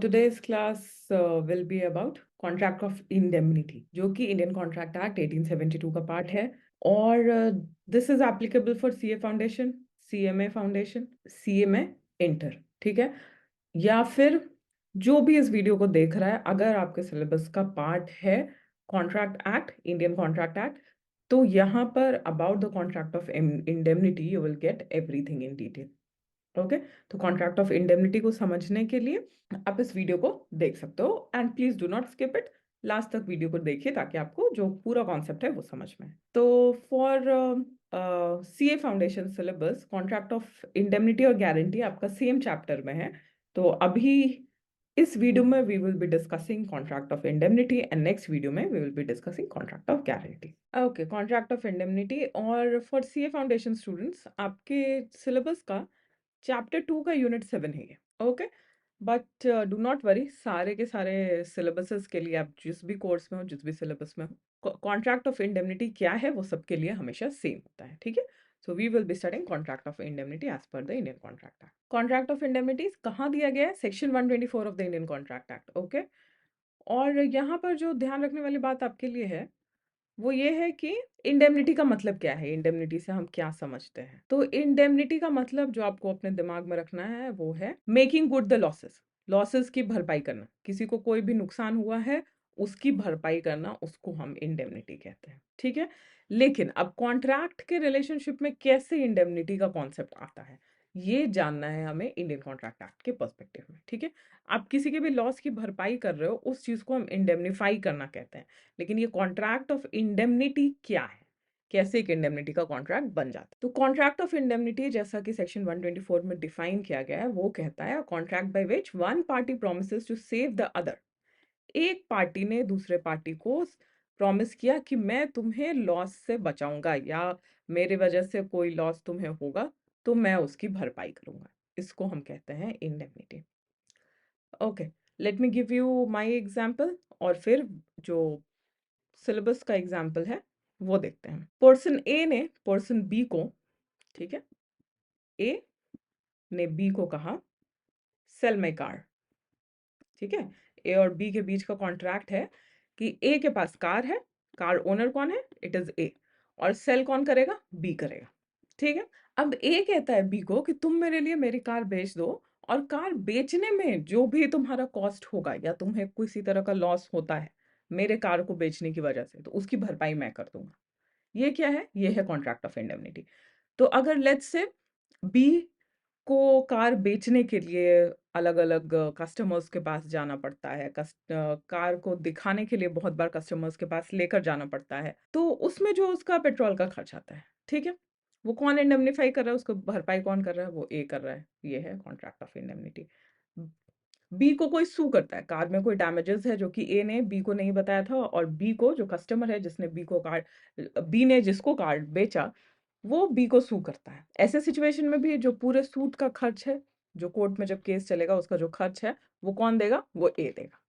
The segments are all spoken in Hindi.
today's class will be about contract of indemnity जो कि इंडियन कॉन्ट्रैक्ट एक्ट 1872 का पार्ट है और this is applicable for CA foundation, CMA foundation, CMA inter, ठीक है। या फिर जो भी इस वीडियो को देख रहा है, अगर आपके सिलेबस का पार्ट है contract act, Indian contract act, तो यहाँ पर about the contract of indemnity you will get everything in detail. Okay, तो कॉन्ट्रैक्ट ऑफ इंडेमनिटी को समझने के लिए आप इस वीडियो को देख सकते हो and please do not skip it. Last तक वीडियो को देखिए ताकि आपको जो पूरा कॉन्सेप्ट है वो समझ में आए। तो for CA foundation syllabus contract of indemnity और गारंटी आपका सेम चैप्टर में है। तो अभी इस वीडियो में we will be discussing contract of indemnity and next video में we will be discussing contract of guarantee. Okay, contract of indemnity और फॉर सीए फाउंडेशन स्टूडेंट्स आपके सिलेबस का चैप्टर 2 का यूनिट 7 है ये। Okay, but do not worry, सारे के सारे सिलेबसेस के लिए आप जिस भी कोर्स में हो, जिस भी सिलेबस में हो, कॉन्ट्रैक्ट ऑफ इंडेमनिटी क्या है वो सबके लिए हमेशा सेम होता है, ठीक है। So we will be studying contract of indemnity as per the Indian contract act. Contract of indemnity कहाँ दिया गया है? Section 124 of the Indian contract act. Okay, और यहाँ पर जो ध्यान रखने वाली बात आपके लिए है वो ये है कि इंडेमनिटी का मतलब क्या है, इंडेमनिटी से हम क्या समझते हैं। तो इंडेमनिटी का मतलब जो आपको अपने दिमाग में रखना है वो है making good the losses, losses की भरपाई करना। किसी को कोई भी नुकसान हुआ है उसकी भरपाई करना, उसको हम इंडेमनिटी कहते हैं, ठीक है। लेकिन अब कॉन्ट्रैक्ट के रिलेशनशिप में कैसे इंडेमनिटी का कॉन्सेप्ट आता है ये जानना है हमें इंडियन कॉन्ट्रैक्ट एक्ट के पर्सपेक्टिव में, ठीक है। आप किसी के भी लॉस की भरपाई कर रहे हो, उस चीज को हम इंडेमनिफाई करना कहते हैं। लेकिन ये कॉन्ट्रैक्ट ऑफ इंडेमनिटी क्या है, कैसे एक इंडेमनिटी का कॉन्ट्रैक्ट बन जाता है। तो कॉन्ट्रैक्ट ऑफ इंडेमनिटी जैसा कि सेक्शन 124 में डिफाइन किया गया है वो कहता है contract by which one party promises to save the other. एक पार्टी ने दूसरे पार्टी को प्रॉमिस किया कि मैं तुम्हें लॉस से बचाऊंगा या मेरे वजह से कोई लॉस तुम्हें होगा तो मैं उसकी भरपाई करूंगा, इसको हम कहते हैं indemnity. Okay, let me give you my example और फिर जो सिलेबस का एग्जाम्पल है वो देखते हैं। पर्सन ए ने पर्सन बी को, ठीक है, ए ने बी को कहा सेल माई कार, ठीक है। ए और बी के बीच का कॉन्ट्रैक्ट है कि ए के पास कार है, कार ओनर कौन है? इट इज ए, और सेल कौन करेगा? बी करेगा, ठीक है। अब ए कहता है बी को कि तुम मेरे लिए मेरी कार बेच दो और कार बेचने में जो भी तुम्हारा कॉस्ट होगा या तुम्हें किसी तरह का लॉस होता है मेरे कार को बेचने की वजह से, तो उसकी भरपाई मैं कर दूंगा। ये क्या है? ये है कॉन्ट्रैक्ट ऑफ इंडेमनिटी। तो अगर लेट्स से बी को कार बेचने के लिए अलग अलग कस्टमर्स के पास जाना पड़ता है, कार को दिखाने के लिए बहुत बार कस्टमर्स के पास लेकर जाना पड़ता है, तो उसमें जो उसका पेट्रोल का खर्च आता है, ठीक है, वो कौन इंडेमनिफाई कर रहा है? उसको भरपाई कौन कर रहा है? वो ए कर रहा है। ये है कॉन्ट्रैक्ट ऑफ इंडेमनिटी। बी को कोई सू करता है, कार में कोई डैमेजेस है जो कि ए ने बी को नहीं बताया था, और बी को, जो कस्टमर है जिसने बी को कार, बी ने जिसको कार बेचा, वो बी को सू करता है। ऐसे सिचुएशन में भी जो पूरे सूट का खर्च है, जो कोर्ट में जब केस चलेगा उसका जो खर्च है वो कौन देगा? वो ए देगा।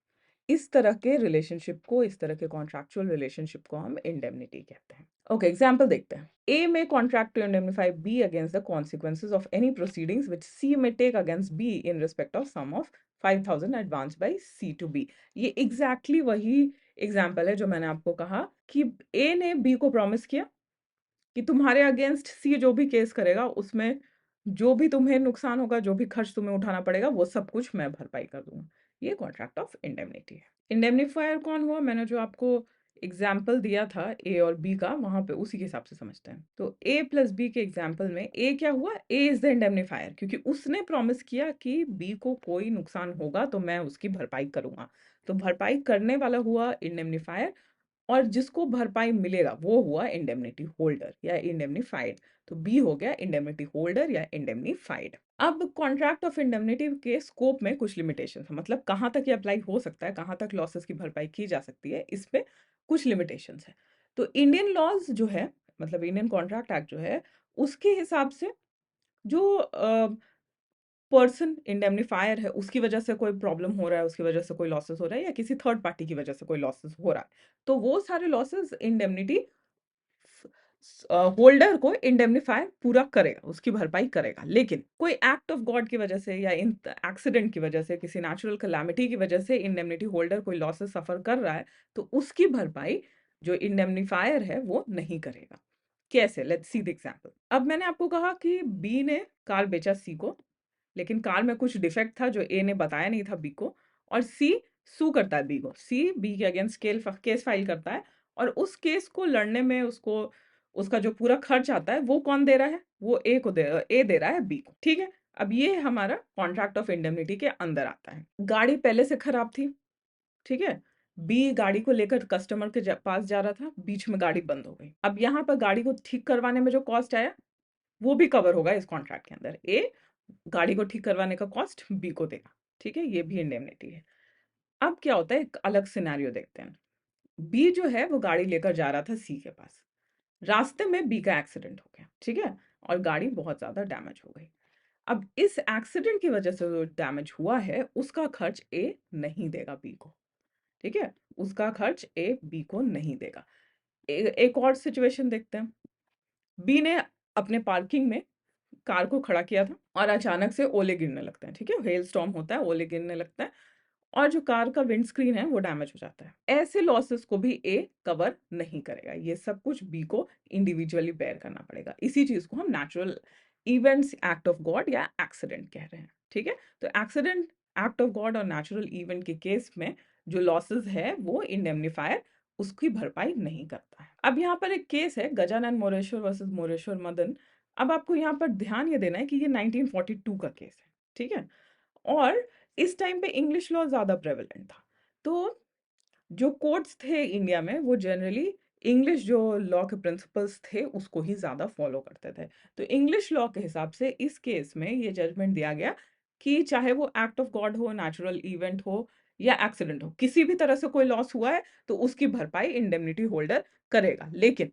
इस तरह के रिलेशनशिप को, इस तरह के कॉन्ट्रैक्चुअल रिलेशनशिप को हम इंडेमनिटी कहते हैं। ओके, एग्जांपल देखते हैं। ए में contract to indemnify B against the consequences of any proceedings which C may take against B in respect of sum of 5,000 advance by C to B. ये एग्जैक्टली वही एग्जाम्पल है जो मैंने आपको कहा कि ए ने बी को प्रॉमिस किया कि तुम्हारे अगेंस्ट सी जो भी केस करेगा उसमें जो भी तुम्हें नुकसान होगा, जो भी खर्च तुम्हें उठाना पड़ेगा, वो सब कुछ मैं भरपाई कर दूंगा। ये कॉन्ट्रैक्ट ऑफ इंडेमनिटी है। इंडेमनिफायर कौन हुआ? मैंने जो आपको एग्जाम्पल दिया था ए और बी का, वहां पे उसी के हिसाब से समझते हैं। तो ए प्लस बी के एग्जाम्पल में ए क्या हुआ? ए इज द इंडेमनिफायर, क्योंकि उसने प्रॉमिस किया कि बी को कोई नुकसान होगा तो मैं उसकी भरपाई करूंगा। तो भरपाई करने वाला हुआ इंडेमनिफायर, और जिसको भरपाई मिलेगा वो हुआ इंडेमनिटी होल्डर या इंडेमनिफाइड। तो बी हो गया इंडेमनिटी होल्डर या इंडेमनिफाइड। अब कॉन्ट्रैक्ट ऑफ इंडेमनिटी के स्कोप में कुछ लिमिटेशन है, मतलब कहाँ तक ये अप्लाई हो सकता है, कहाँ तक लॉसेस की भरपाई की जा सकती है, इसमें कुछ लिमिटेशंस है। तो इंडियन लॉज जो है, मतलब इंडियन कॉन्ट्रैक्ट एक्ट जो है, उसके हिसाब से जो पर्सन इंडेमनिफायर है उसकी वजह से कोई प्रॉब्लम हो रहा है, उसकी वजह से कोई लॉसेस हो रहा है, या किसी थर्ड पार्टी की वजह से कोई लॉसेस हो रहा है, तो वो सारे लॉसेस इंडेमनिटी होल्डर को इंडेमनीफाई पूरा करेगा, उसकी भरपाई करेगा। लेकिन कोई एक्ट ऑफ गॉड की वजह से या इन एक्सीडेंट की वजह से, किसी नेचुरल कैलामिटी की वजह से इंडेमनिटी होल्डर कोई लॉसेस सफर कर रहा है, तो उसकी भरपाई जो इंडेमनीफायर है वो नहीं करेगा। कैसे? Let's see the example. अब मैंने आपको कहा कि बी ने कार बेचा सी को, लेकिन कार में कुछ डिफेक्ट था जो ए ने बताया नहीं था बी को, और सी सू करता है बी को। सी बी के अगेंस्ट केस फाइल करता है, और उस केस को लड़ने में उसको उसका जो पूरा खर्च आता है वो कौन दे रहा है? वो ए दे रहा है बी को। ठीक है, अब ये हमारा कॉन्ट्रैक्ट ऑफ इंडेमनिटी के अंदर आता है। गाड़ी पहले से खराब थी, ठीक है, बी गाड़ी को लेकर कस्टमर के पास जा रहा था, बीच में गाड़ी बंद हो गई। अब यहाँ पर गाड़ी को ठीक करवाने में जो कॉस्ट आया वो भी कवर होगा इस कॉन्ट्रैक्ट के अंदर। ए गाड़ी को ठीक करवाने का कॉस्ट बी को देगा, ठीक है, ये भी इंडेमनिटी है। अब क्या होता है, एक अलग सिनेरियो देखते हैं। बी जो है वो गाड़ी लेकर जा रहा था सी के पास, रास्ते में बी का एक्सीडेंट हो गया, ठीक है, और गाड़ी बहुत ज्यादा डैमेज हो गई। अब इस एक्सीडेंट की वजह से जो डैमेज हुआ है उसका खर्च ए नहीं देगा बी को, ठीक है, उसका खर्च ए बी को नहीं देगा। एक और सिचुएशन देखते हैं। बी ने अपने पार्किंग में कार को खड़ा किया था और अचानक से ओले गिरने लगते हैं, ठीक है, हेल स्टॉर्म होता है, ओले गिरने लगता है, और जो कार का विंड स्क्रीन है वो डैमेज हो जाता है। ऐसे लॉसेस को भी ए कवर नहीं करेगा, ये सब कुछ बी को इंडिविजुअली बेयर करना पड़ेगा। इसी चीज को हम natural events act of God या एक्सीडेंट कह रहे हैं, ठीक है। तो एक्सीडेंट एक्ट ऑफ गॉड और नेचुरल इवेंट के केस में जो लॉसेस है वो इंडेमनीफायर उसकी भरपाई नहीं करता है। अब यहाँ पर एक केस है गजानन मोरेश्वर वर्सेस मोरेश्वर मदन। अब आपको यहाँ पर ध्यान ये देना है कि ये 1942 का केस है, ठीक है, और इस टाइम पे इंग्लिश लॉ ज़्यादा प्रेवलेंट था। तो जो कोर्ट्स थे इंडिया में वो जनरली इंग्लिश जो लॉ के प्रिंसिपल्स थे उसको ही ज़्यादा फॉलो करते थे। तो इंग्लिश लॉ के हिसाब से इस केस में ये जजमेंट दिया गया कि चाहे वो एक्ट ऑफ गॉड हो, नेचुरल इवेंट हो या एक्सीडेंट हो, किसी भी तरह से कोई लॉस हुआ है तो उसकी भरपाई इंडेमनिटी होल्डर करेगा। लेकिन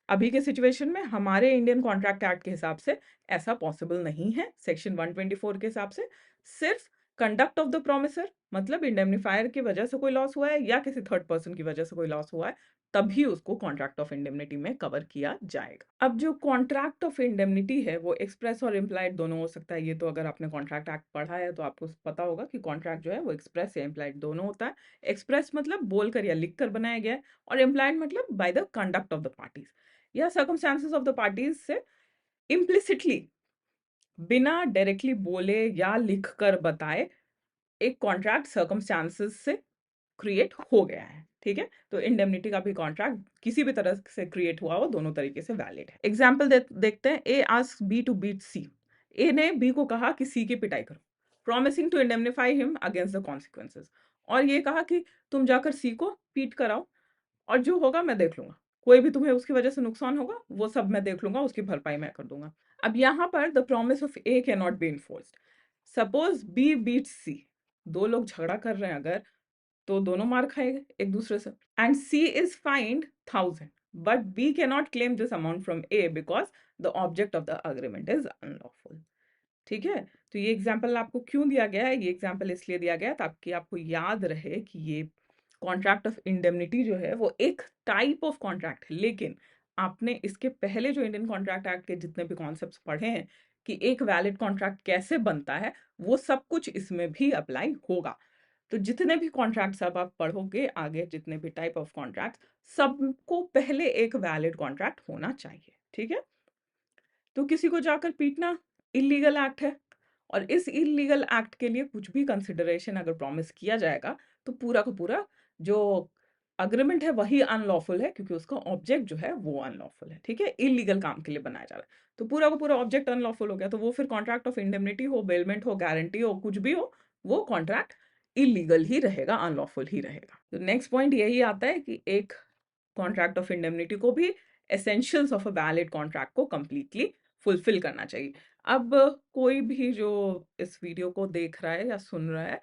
अभी के सिचुएशन में हमारे इंडियन कॉन्ट्रैक्ट एक्ट के हिसाब से ऐसा पॉसिबल नहीं है। सेक्शन 124 के हिसाब से सिर्फ कंडक्ट ऑफ द प्रोमिसर, मतलब इंडेमनीफायर की वजह से कोई लॉस हुआ है या किसी थर्ड पर्सन की वजह से कोई लॉस हुआ है, तभी उसको कॉन्ट्रैक्ट ऑफ इंडेमनिटी में कवर किया जाएगा। अब जो कॉन्ट्रैक्ट ऑफ इंडेमनिटी है वो एक्सप्रेस और इम्प्लाइड दोनों हो सकता है। ये तो अगर आपने कॉन्ट्रैक्ट एक्ट पढ़ा है तो आपको पता होगा कि कॉन्ट्रैक्ट जो है वो एक्सप्रेस या इम्प्लाइड दोनों होता है। एक्सप्रेस मतलब बोलकर या लिखकर बनाया गया है, और इम्प्लाइड मतलब by the conduct of the parties या सर्कमस्टांसेस ऑफ द पार्टीज से इम्प्लिसिटली, बिना डायरेक्टली बोले या लिख कर बताए एक कॉन्ट्रैक्ट सर्कमस्टांसेस से क्रिएट हो गया है, ठीक है। तो इंडेमनिटी का भी कॉन्ट्रैक्ट किसी भी तरह से क्रिएट हुआ हो दोनों तरीके से वैलिड है। एग्जाम्पल देखते हैं। A ask B to beat C. A ने बी को कहा कि सी की पिटाई करो, promising to indemnify him against the consequences. और ये कहा कि तुम जाकर सी को पीट कराओ और जो होगा मैं देख लूंगा, कोई भी तुम्हें उसकी वजह से नुकसान होगा वो सब मैं देख लूंगा, उसकी भरपाई मैं कर दूंगा। अब यहाँ पर the promise of A can not be enforced. Suppose B beat C, दो लोग झगड़ा कर रहे हैं अगर, तो दोनों मार खाएंगे एक दूसरे से, and C is fined 1000, but B can not claim this amount from A because the object of the agreement is unlawful, ठीक है। तो ये एग्जाम्पल आपको क्यों दिया गया है? ये एग्जाम्पल इसलिए दिया गया है ताकि आपको याद रहे कि ये कॉन्ट्रैक्ट ऑफ इंडेमनिटी जो है वो एक टाइप ऑफ कॉन्ट्रैक्ट है, लेकिन आपने इसके पहले जो इंडियन कॉन्ट्रैक्ट एक्ट के जितने भी कॉन्सेप्ट्स पढ़े हैं कि एक वैलिड कॉन्ट्रैक्ट कैसे बनता है, वो सब कुछ इसमें भी अप्लाई होगा। तो जितने भी कॉन्ट्रैक्ट्स अब आप पढ़ोगे आगे, जितने भी टाइप ऑफ कॉन्ट्रैक्ट, सबको पहले एक वैलिड कॉन्ट्रैक्ट होना चाहिए, ठीक है। तो किसी को जाकर पीटना इलीगल एक्ट है, और इस इलीगल एक्ट के लिए कुछ भी कंसिडरेशन अगर प्रॉमिस किया जाएगा तो पूरा का पूरा जो अग्रीमेंट है वही अनलॉफुल है, क्योंकि उसका ऑब्जेक्ट जो है वो अनलॉफुल है, ठीक है, इलीगल काम के लिए बनाया जा रहा है। तो पूरा का पूरा ऑब्जेक्ट अनलॉफुल हो गया, तो वो फिर कॉन्ट्रैक्ट ऑफ इंडेमनिटी हो, बेलमेंट हो, गारंटी हो, कुछ भी हो, वो कॉन्ट्रैक्ट इलीगल ही रहेगा, अनलॉफुल ही रहेगा। तो नेक्स्ट पॉइंट यही आता है कि एक कॉन्ट्रैक्ट ऑफ इंडेमनिटी को भी essentials of a valid contract को कंप्लीटली फुलफिल करना चाहिए। अब कोई भी जो इस वीडियो को देख रहा है या सुन रहा है,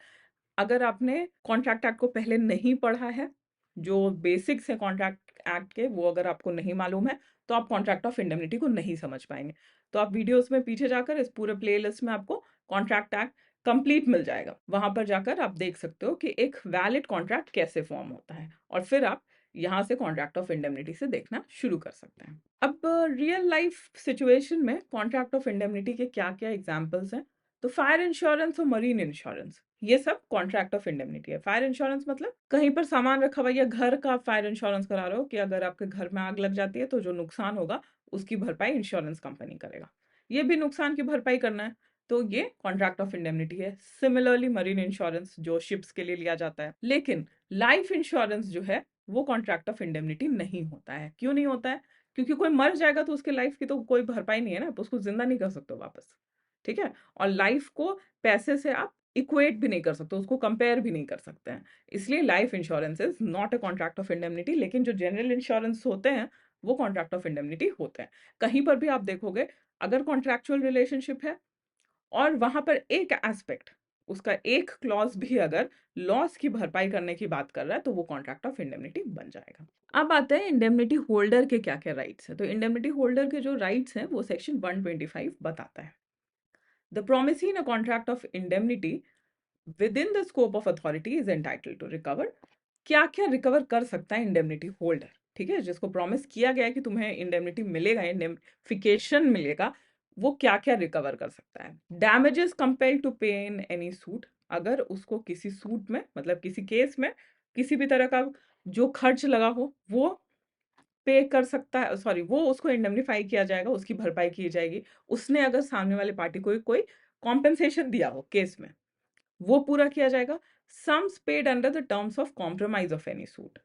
अगर आपने कॉन्ट्रैक्ट एक्ट को पहले नहीं पढ़ा है, जो बेसिक्स है कॉन्ट्रैक्ट एक्ट के वो अगर आपको नहीं मालूम है, तो आप कॉन्ट्रैक्ट ऑफ इंडेमनिटी को नहीं समझ पाएंगे। तो आप वीडियोस में पीछे जाकर इस पूरे प्लेलिस्ट में आपको कॉन्ट्रैक्ट एक्ट कंप्लीट मिल जाएगा, वहां पर जाकर आप देख सकते हो कि एक वैलिड कॉन्ट्रैक्ट कैसे फॉर्म होता है, और फिर आप यहाँ से कॉन्ट्रैक्ट ऑफ इंडेमनिटी से देखना शुरू कर सकते हैं। अब रियल लाइफ सिचुएशन में कॉन्ट्रैक्ट ऑफ इंडेमनिटी के क्या-क्या एग्जांपल्स हैं? तो फायर इंश्योरेंस और मरीन इंश्योरेंस, ये सब कॉन्ट्रैक्ट ऑफ इंडेमनिटी है। फायर इंश्योरेंस मतलब कहीं पर सामान रखा हुआ है या घर का फायर इंश्योरेंस करा रहे हो कि अगर आपके घर में आग लग जाती है तो जो नुकसान होगा उसकी भरपाई इंश्योरेंस कंपनी करेगा। ये भी नुकसान की भरपाई करना है, तो ये कॉन्ट्रैक्ट ऑफ इंडेमनिटी है। सिमिलरली मरीन इंश्योरेंस जो शिप्स के लिए लिया जाता है। लेकिन लाइफ इंश्योरेंस जो है वो कॉन्ट्रैक्ट ऑफ इंडेमनिटी नहीं होता है। क्यों नहीं होता है? क्योंकि कोई मर जाएगा तो उसके लाइफ की तो कोई भरपाई नहीं है ना, तो उसको जिंदा नहीं कर सकते हो वापस। ठीक है? और लाइफ को पैसे से आप इक्वेट भी नहीं कर सकते, उसको कंपेयर भी नहीं कर सकते हैं। इसलिए life insurance is not a contract of indemnity. लेकिन जो जनरल इंश्योरेंस होते हैं वो कॉन्ट्रैक्ट ऑफ इंडेमनिटी होते हैं। कहीं पर भी आप देखोगे, अगर कॉन्ट्रैक्चुअल रिलेशनशिप है और वहां पर एक एस्पेक्ट, उसका एक क्लॉज भी अगर लॉस की भरपाई करने की बात कर रहा है तो वो कॉन्ट्रैक्ट ऑफ इंडेमनिटी बन जाएगा। अब आते हैं इंडेमनिटी होल्डर के क्या क्या राइट्स हैं। तो इंडेमनिटी होल्डर के जो राइट्स हैं वो सेक्शन 125 बताता है। The promisee in a contract of indemnity within the scope of authority is entitled to recover. क्या क्या रिकवर कर सकता है इंडेमनिटी होल्डर? ठीक है, जिसको प्रॉमिस किया गया है कि तुम्हें इंडेमनिटी मिलेगा, इंडेमनिफिकेशन मिलेगा, वो क्या क्या रिकवर कर सकता है? डैमेजेस कंपेल्ड टू पे इन एनी सूट, अगर उसको किसी सूट में, मतलब किसी केस में किसी भी तरह का जो खर्च लगा हो वो पे कर सकता है, सॉरी, वो उसको इंडेमनिफाई किया जाएगा, उसकी भरपाई की जाएगी। उसने अगर सामने वाले पार्टी को कोई कॉम्पेंसेशन दिया हो केस में, वो पूरा किया जाएगा। Sums paid under the terms of compromise of any suit.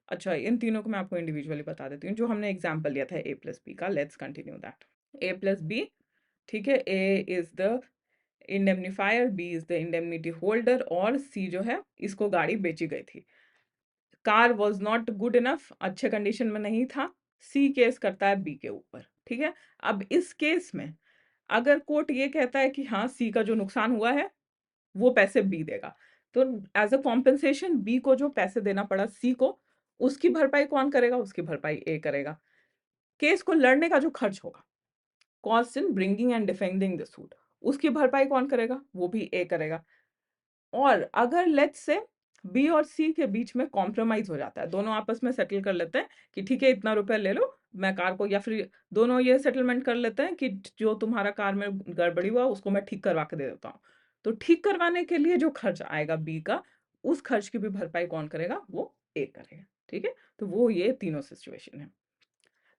अच्छा, इन तीनों को मैं आपको इंडिविजुअली बता देती हूँ। जो हमने एग्जाम्पल लिया था A+B का, लेट्स कंटिन्यू दैट। A+B, ठीक है, A is the indemnifier, B is the indemnity holder और C जो है, इसको गाड़ी बेची गई थी। Car was not good enough, अच्छे कंडीशन में नहीं था। C केस करता है B के ऊपर। ठीक है, अब इस केस में अगर कोर्ट ये कहता है कि हाँ, C का जो नुकसान हुआ है वो पैसे बी देगा, तो एज अ कॉम्पेंसेशन बी को जो पैसे देना पड़ा सी को, उसकी भरपाई कौन करेगा? उसकी भरपाई ए करेगा। केस को लड़ने का जो खर्च होगा, cost in bringing and defending the suit, उसकी भरपाई कौन करेगा? वो भी ए करेगा। और अगर लेट्स से बी और सी के बीच में कॉम्प्रोमाइज हो जाता है, दोनों आपस में सेटल कर लेते हैं कि ठीक है, इतना रुपया ले लो, मैं कार को, या फिर दोनों ये सेटलमेंट कर लेते हैं कि जो तुम्हारा कार में गड़बड़ी हुआ उसको मैं ठीक करवा के दे देता हूँ। तो ठीक करवाने के लिए जो खर्च आएगा बी का, उस खर्च की भी भरपाई कौन करेगा? वो ए करेगा। ठीक है, तो वो ये तीनों सिचुएशन है।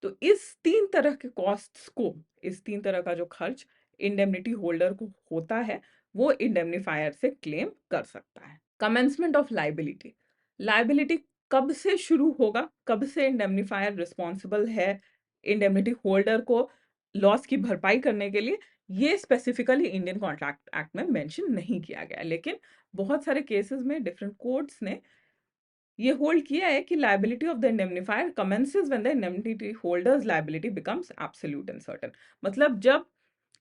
तो इस तीन तरह के कॉस्ट्स को, इस तीन तरह का जो खर्च इंडेमनिटी होल्डर को होता है, वो इंडेमनिफायर से क्लेम कर सकता है। कमेंसमेंट ऑफ लाइबिलिटी, लाइबिलिटी कब से शुरू होगा, कब से इंडेमनिफायर रिस्पॉन्सिबल है इंडेमनिटी होल्डर को लॉस की भरपाई करने के लिए, ये स्पेसिफिकली इंडियन कॉन्ट्रैक्ट एक्ट में मेंशन नहीं किया गया है। लेकिन बहुत सारे केसेस में डिफरेंट कोर्ट्स ने ये होल्ड किया है कि liability of the indemnifier commences when the indemnity holders liability becomes absolute and certain. मतलब जब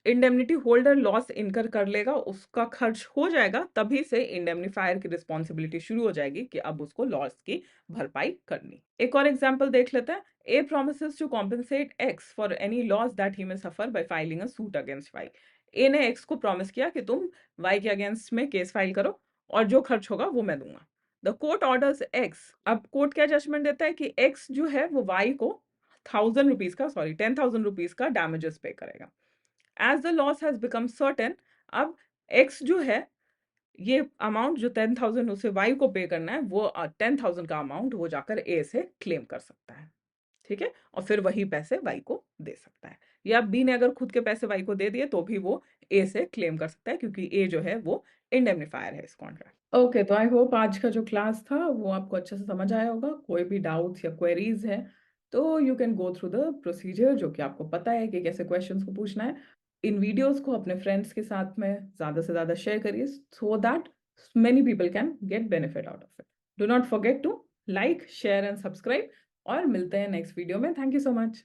इंडेमनिटी होल्डर लॉस इनकर कर लेगा, उसका खर्च हो जाएगा, तभी से इंडेमनिफायर की रिस्पॉन्सिबिलिटी शुरू हो जाएगी कि अब उसको लॉस की भरपाई करनी। एक और एग्जांपल देख लेते हैं। ए promises to compensate X for any loss that he may suffer by filing a suit against Y। ए ने X को प्रॉमिस किया कि तुम Y के अगेंस्ट में केस फाइल करो और जो खर्च होगा वो मैं दूंगा। द कोर्ट ऑर्डर्स X, अब कोर्ट क्या जजमेंट देता है कि X जो है वो Y को 1000 रुपीज का, सॉरी 10,000 रुपीज का डैमेजेस पे करेगा। As the loss has become certain, अब X जो है, ये अमाउंट जो 10,000 उसे Y को पे करना है, वो 10,000 का अमाउंट वो जाकर A से क्लेम कर सकता है। ठीक है, और फिर वही पैसे Y को दे सकता है, या B ने अगर खुद के पैसे Y को दे दिए तो भी वो A से क्लेम कर सकता है, क्योंकि A जो है वो इंडेमनिफायर है इस कॉन्ट्रैक्ट। ओके, तो आई होप आज का जो क्लास था वो आपको अच्छे से समझ आया होगा। कोई भी डाउट्स या क्वेरीज है तो you can go through the procedure, जो कि आपको पता है कि कैसे क्वेश्चंस को पूछना है। इन वीडियोस को अपने फ्रेंड्स के साथ में ज़्यादा से ज़्यादा शेयर करिए, so that many people can get benefit out of it. Do not forget to like, share and subscribe, और मिलते हैं नेक्स्ट वीडियो में। Thank you so much.